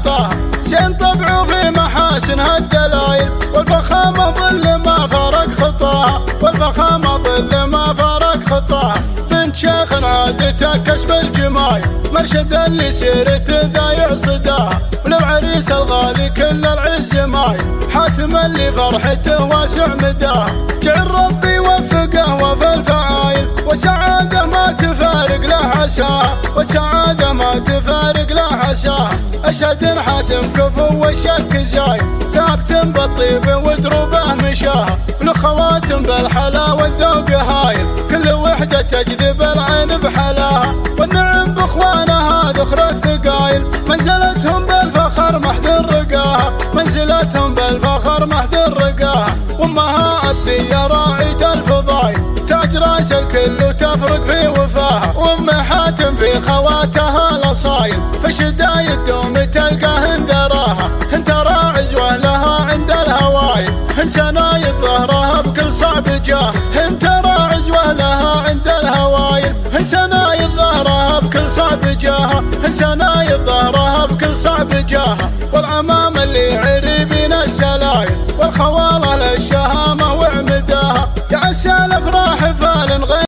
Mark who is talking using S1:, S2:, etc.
S1: خطاها، زين طبعه في محاسنها الدلايل، والفخامة ظل ما فارق خطاها، والفخامة ظل ما فارق خطاها. بنت شيخ عادته كسب الجمايل، مرشد اللي سيرته ذا يعصداها، وللعريس الغالي كل العز مايل، حاتم اللي فرحته واسع مداها. جعل ربي يوفقه وفي الفعايل، والسعادة ما تفارق له عشاها، والسعادة ما تفارق له عشاها. أشهد حاتم كفو والشك زايل، ثابت بالطيب ودروبه مشاها، والأخواتم بالحلا والذوق هايل، كل وحدة تجذب العين بحلاها. والنعم باخوانها ذخر الثقايل، منزلتهم بالفخر محد رقاها، منزلتهم بالفخر محد رقاها. وامها عبدية راعية الفضايل، تاج راس الكل وتفرق في وفاها. وام حاتم في خواتها الاصايل، في الشدايد دوم تلقاهن دراها، هن ترى عزوه لها عند الهوايل، هن سنايد ظهرها بكل صعب جاه، هن ترى عزوه لها عند الهوايل، هن سنايد ظهرها بكل صعب جاها، هن سنايد ظهرها بكل صعب جاها. والعمام اللي عريبين السلايل، والخواتم